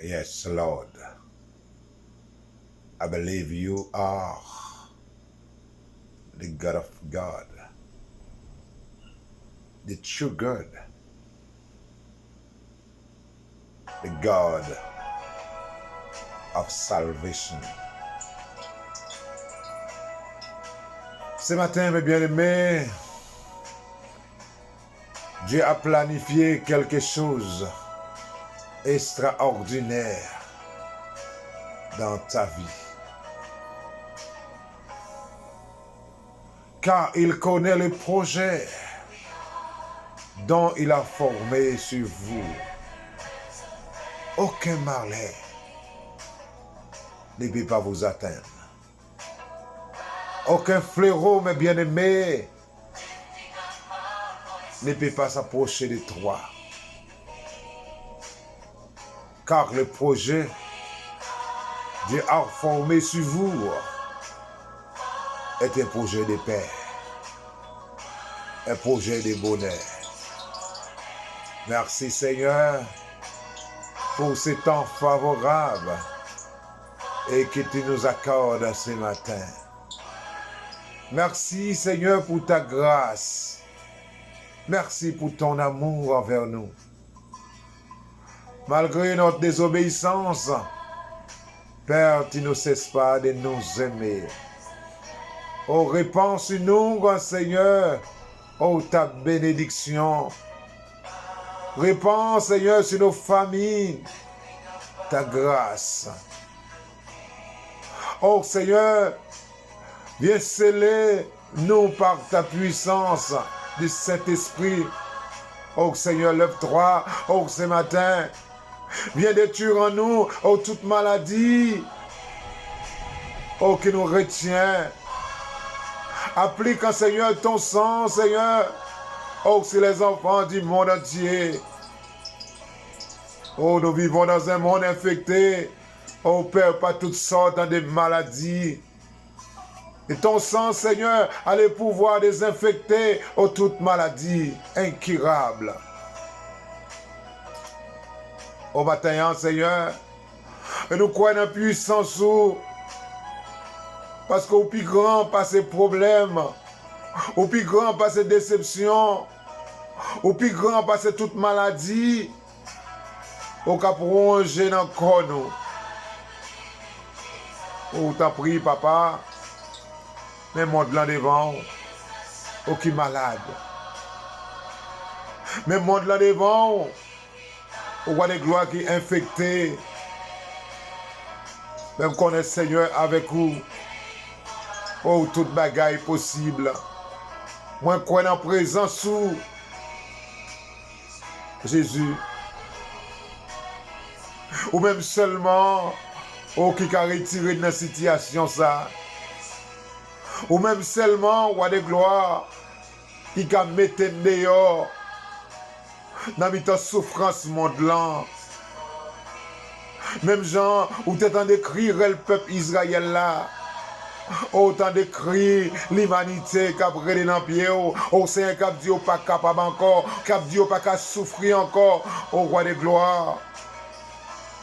Yes, Lord. I believe you are the God of God, the true God, the God of salvation. Ce matin, mes bien-aimés, Dieu a planifié quelque chose d'extraordinaire dans ta vie. Car il connaît les projets dont il a formé sur vous. Aucun malheur ne peut pas vous atteindre. Aucun fléau, mes bien-aimés, ne peut pas s'approcher de toi. Car le projet Dieu a formé sur vous est un projet de paix, un projet de bonheur. Merci Seigneur pour ce temps favorable et que tu nous accordes ce matin. Merci Seigneur pour ta grâce. Merci pour ton amour envers nous. Malgré notre désobéissance, Père, tu ne cesses pas de nous aimer. Oh, répands sur nous, grand Seigneur, oh, ta bénédiction. Répands, Seigneur, sur nos familles, ta grâce. Oh, Seigneur, viens sceller nous par ta puissance du Saint-Esprit. Oh, Seigneur, lève-toi, oh, ce matin. Viens détruire en nous, oh, toute maladie, oh, qui nous retient. Applique, Seigneur, ton sang, Seigneur, oh, sur les enfants du monde entier. Oh, nous vivons dans un monde infecté, oh, Père, par toutes sortes de maladies. Et ton sang, Seigneur, a le pouvoir désinfecter, oh, toute maladie incurable. Au matin, Seigneur, et nous croyons en puissance, parce qu'au plus grand par ces problèmes, au plus grand par ces déceptions, au plus grand par ces toute maladie, au cap ronger dans le corps nous. Oh, t'as pris, papa, mais monte là devant, oh, qui malade. Mais monte là devant, au roi de gloire qui est infecté. Même qu'on est Seigneur avec vous. Oh, toute bagaille possible. Moi, crois en présence sous Jésus. Ou même seulement, oh, qui a retiré de la situation ça. Ou même seulement, roi de gloire, qui a mis dehors. Dans ta souffrance monde-là. Même gens, où tu entends d'écrire le peuple Israël là. Autant d'écrire l'humanité qui a brûlé dans le pied. Oh Seigneur, qui a dit pas capable encore. Qui a dit pas capable souffrir encore. Au roi de gloire.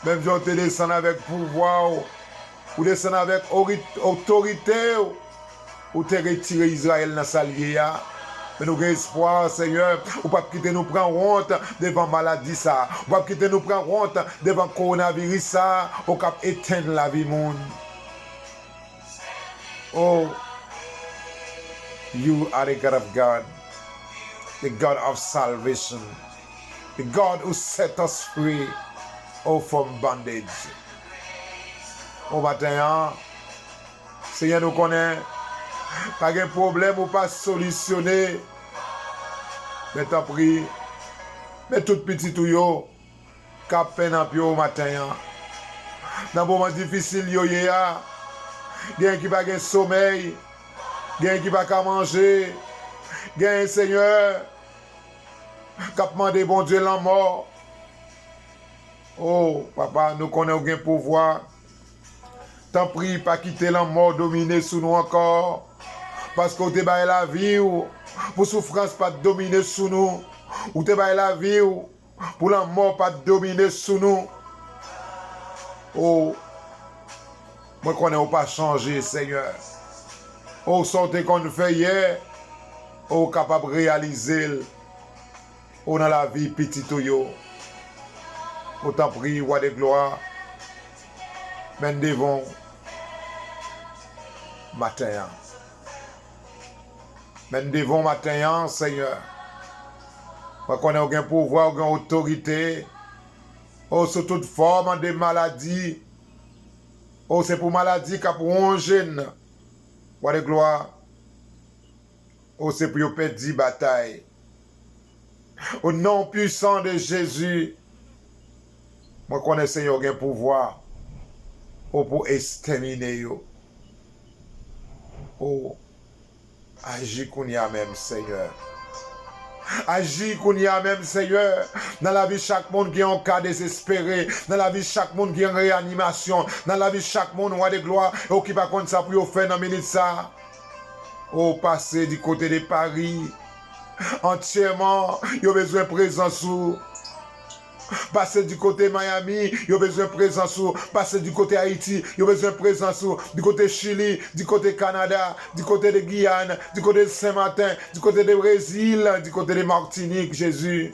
Même gens te descendent avec pouvoir. Ou descendent avec autorité. Ou te retirer Israël dans sa liée. Mais nous avons espoir, Seigneur, ou pas quitter nous prendre honte devant maladie ça, ou pas quitter nous prendre honte devant coronavirus ça, ou cap éteindre la vie monde. Oh, you are the God of God, the God of salvation, the God who set us free, oh, from bondage. Au matin, Seigneur nous connaît. Pas de problème ou pas solutionné. Mais t'as pris. Mais tout petit tout yo. Cap peine en pied au matin. Dans un moment difficile yo ya. Gen qui pas de sommeil. Gen qui pas qu'à manger. Gen Seigneur. Cap mandé bon Dieu la mort. Oh papa, nous connaissons aucun pouvoir. T'en prie, pas quitter la mort dominer sous nous encore. Parce que tu as la vie pour souffrance pas dominer sous nous. Ou tu as la vie pour la mort pas dominer sous nous. Oh, moi connais pas changé, Seigneur. Oh, sortez qu'on fait hier. Oh, capable de réaliser. Oh, dans la vie petit yo. Oh, t'en prie, roi de gloire. Mais devant matin. Mais devant matin, Seigneur. Moi connais aucun pouvoir, aucune autorité. Oh, sur toute forme de maladie. Oh, c'est pour maladie qu'a pour un jeune. Roi de gloire. Oh, c'est pour perdre bataille. Au nom puissant de Jésus. Moi connais Seigneur aucun pouvoir. Oh, pour exterminer yo. Oh, agis qu'on y a même, Seigneur. Agis qu'on y a même, Seigneur. Dans la vie de chaque monde qui est en cas désespéré. Dans la vie de chaque monde qui est en réanimation. Dans la vie de chaque monde, roi de gloire. Oh, qui va contre ça pour faire dans minute ça. Oh, passer du côté de Paris. Entièrement, il y a besoin de présence sous. Passer du côté Miami, il y a besoin de présence sous. Passer du côté Haïti, il y a besoin de présence sous. Du côté Chili, du côté Canada, du côté de Guyane, du côté de Saint-Martin, du côté de Brésil, du côté de Martinique, Jésus.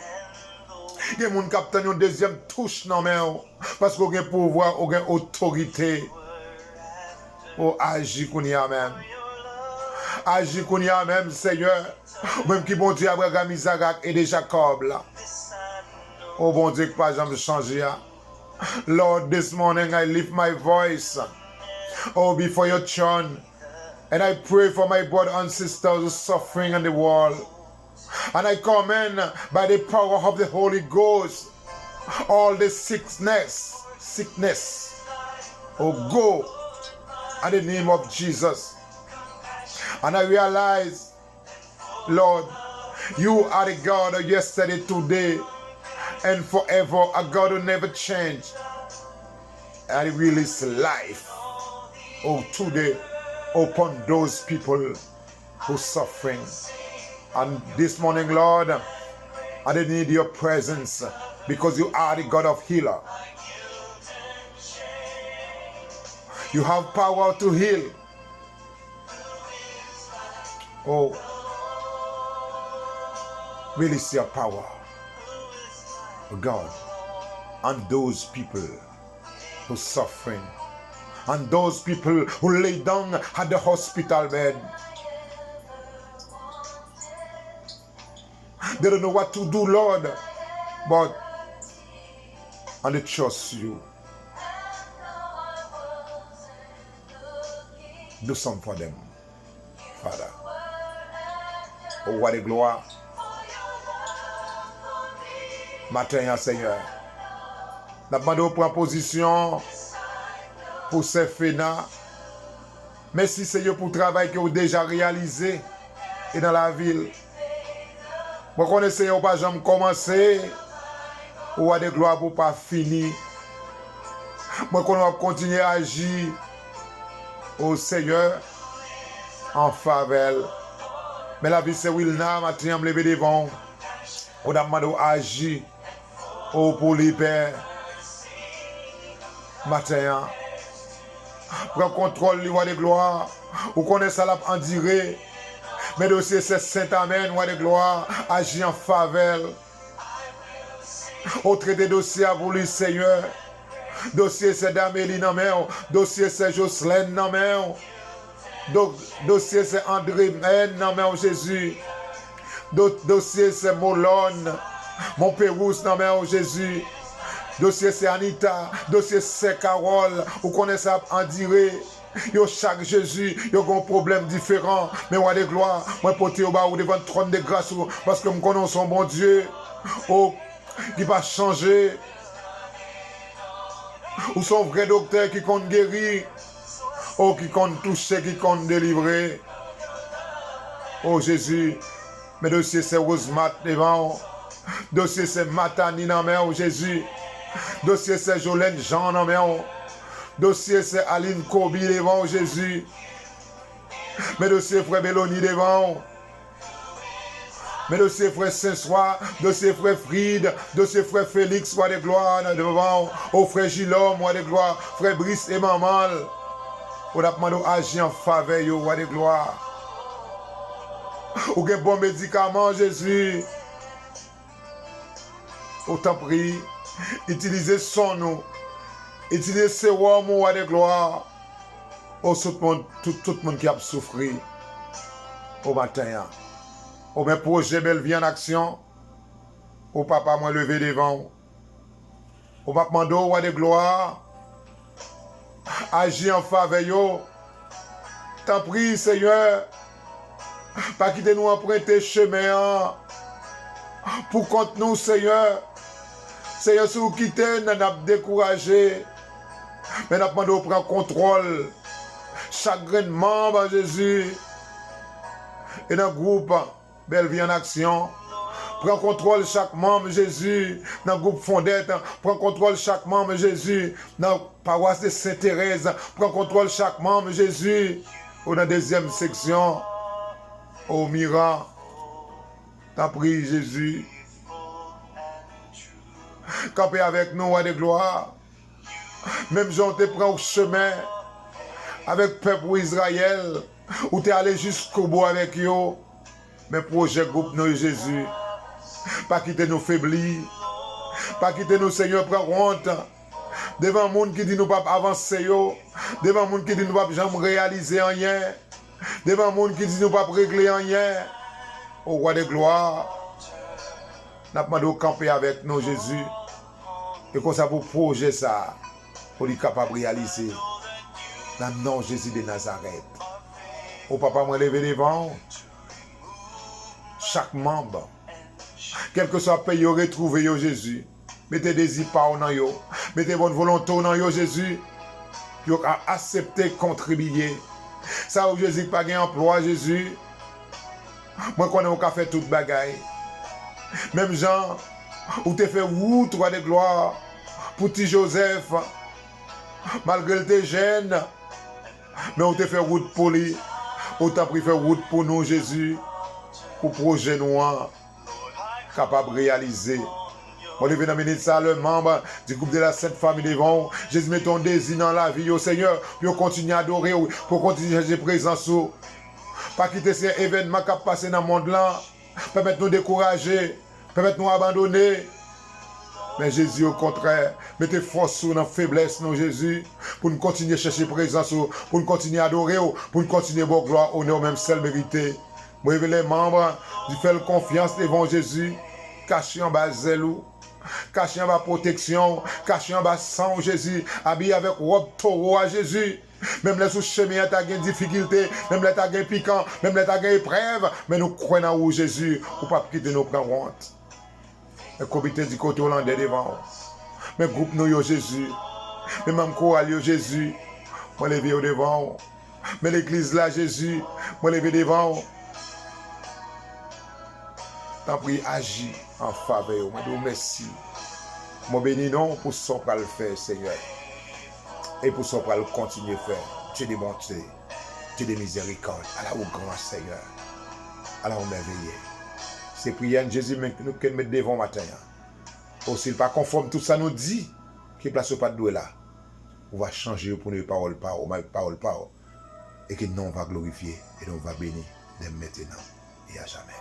Il y a des gens qui ont une deuxième touche dans main. Parce qu'on a un pouvoir, on a une autorité. Oh, agis qu'on y a même. Agis qu'on y a même, Seigneur. Même qui bon Dieu Abraham, Isaac et de Jacob là. Oh bon Dieu, que pas jamais changer. Lord, this morning I lift my voice. Oh, before your throne. And I pray for my brothers and sisters who are suffering in the world. And I command by the power of the Holy Ghost all the sickness. Oh, go in the name of Jesus. And I realize, Lord, you are the God of yesterday, today, and forever, a God who never changed. And He release life, oh, today, upon those people who are suffering. And this morning, Lord, I need your presence because you are the God of healer. You have power to heal. Oh, release your power, oh God, on those people who are suffering, and those people who lay down at the hospital bed. They don't know what to do, Lord, but and they trust you. Do something for them, Father. Oh, what a gloire. Matin, Seigneur. Nous demandons prendre position pour ces FENA. Merci, Seigneur, pour le travail que vous avez déjà réalisé et dans la ville. Moi, je connais, Seigneur, pas jamais commencé. Ou à des gloires pour pas finir. Moi, qu'on va continuer à agir au Seigneur en faveur. Mais la vie, c'est Wilna, matin, me lever devant. On a demandé à agir pour les pères. Matin, prends contrôle, roi de gloire. Vous connaissez ça là en direct. Mais dossier, c'est Saint-Amen, roi de gloire. Agir en faveur. Au traité dossier à vous, le Seigneur. Dossier, c'est Damélie, non mais. Dossier, c'est Jocelyne, non mais. Dossier, c'est André, non mais, Jésus. Dossier, c'est Molone, mon Pérouse, non mais, Jésus. Dossier, c'est Anita. Dossier, c'est Carole. Vous connaissez ça en direct. Yo chaque Jésus, yo a un problème différent. Mais roi de gloire, moi porter au bas ou devant le trône de grâce parce que nous connaissons son bon Dieu. Oh, qui va changer. Ou son vrai docteur qui compte guérir. Oh, qui compte toucher, qui compte délivrer. Oh Jésus, mes dossiers c'est Rosemat devant. Dossier c'est Matani dans main, oh Jésus. Dossier c'est Jolène Jean dans main. Dossier c'est Aline Kobi devant, Jésus. Mes dossiers frère Béloni devant. Mais dossier frère Saint-Soir, dossier frère Fried, dossier frère Félix, roi de gloire, devant, au frère Gilom, roi de gloire, frère Brice et Mamal. On a demandé agir en faveur, roi de gloire. Ou un bon médicament, Jésus. Autant prie, utilisez son nom, utilisez ce roi de gloire. Au tout le monde qui a souffert au matin. Au mes projets belle vie en action. Au papa moi levé devant. Au papa mando roi de gloire. Agis en faveur. T'en prie Seigneur. Pas quitter nous emprunter chemin. Pour contre nous Seigneur. Seigneur si vous quittez, nous avons découragé. Mais nous avons demandé prendre contrôle. Chaque grain de membre Jésus. Et dans le groupe Belle Vie en Action. Prends contrôle chaque membre Jésus. Dans le groupe Fondette. Prends contrôle chaque membre Jésus. Dans la paroisse de Sainte-Thérèse. Prends contrôle chaque membre Jésus. Ou dans la deuxième section. Au Mira. T'as pris Jésus. Campez avec nous, roi de gloire. Même si on te prend au chemin avec le peuple Israël, où tu es allé jusqu'au bout avec eux, mais projet groupe nous, Jésus. Pas quitter nous faiblir, pas quitter nous, Seigneur, prendre honte. Devant le monde qui dit nous pas avancer, devant le monde qui dit nous pas jamais réaliser rien, devant le monde qui dit nous pas régler rien, au roi de gloire. Nous avons demandé de camper avec nous, Jésus. Et comme ça, pour projet ça, pour être capable de réaliser. Dans le nom de Jésus de Nazareth. Au papa, moi, levé devant. Chaque membre, quel que soit le pays, retrouvé Jésus. Mettez des désirs dans yo. Mettez bonne volonté dans yo, Jésus. Puis accepter, contribuer. Ça, où Jésus n'a pas d'emploi, Jésus. Moi, je connais fait toute bagaille. Même Jean, où tu fait route, roi de gloire, pour petit Joseph, malgré le t'es jeune, mais où tu fait route pour lui, où tu as pris faire route pour nous, Jésus, pour projet noir, capable de réaliser. On est venu dans ça, le membre du groupe de la Sainte Famille devant. Jésus, met ton désir dans la vie, au Seigneur, pour continuer à adorer, pour continuer à chercher présence. Pas quitter ces événements qui passent dans le monde là, permettre nous décourager, permettre nous abandonner. Mais Jésus, au contraire, mettez force sur notre faiblesse, non Jésus, pour nous continuer à chercher présence, pour nous continuer à adorer, pour nous continuer à avoir gloire, honneur, même seul mérité. Moi, les membres, du faire confiance devant Jésus, cachés en bas zèlou, cachés en bas protection, cachés en bas sang Jésus, habillé avec robe taureau à Jésus. Même les sous-chemins, tu as des difficultés, même les tu as des piquants, même les tu as des épreuves, mais nous croyons en Jésus, pour ne pas quitter nos prendre honte. Le comité du côté hollandais devant. Mais groupe nous, Jésus. Mais même chorale, Jésus. Moi, levé au devant. Mais l'église là, Jésus. Moi, levé devant. T'en prie, agis en faveur. Moi, dis merci. Moi, bénis non pour ce qu'on va le faire, Seigneur. Et pour ce qu'on va le continuer à faire. Tu es des bontés. Tu es des miséricordes. Allah au grand Seigneur. Allah au merveilleux. C'est prière Jésus nous qu'elle met devant matin. Aussi, il pas conforme tout ça nous dit, qui place pas de doué là. On va changer pour nous parole. Et que nous on va glorifier et nous on va bénir dès maintenant et à jamais.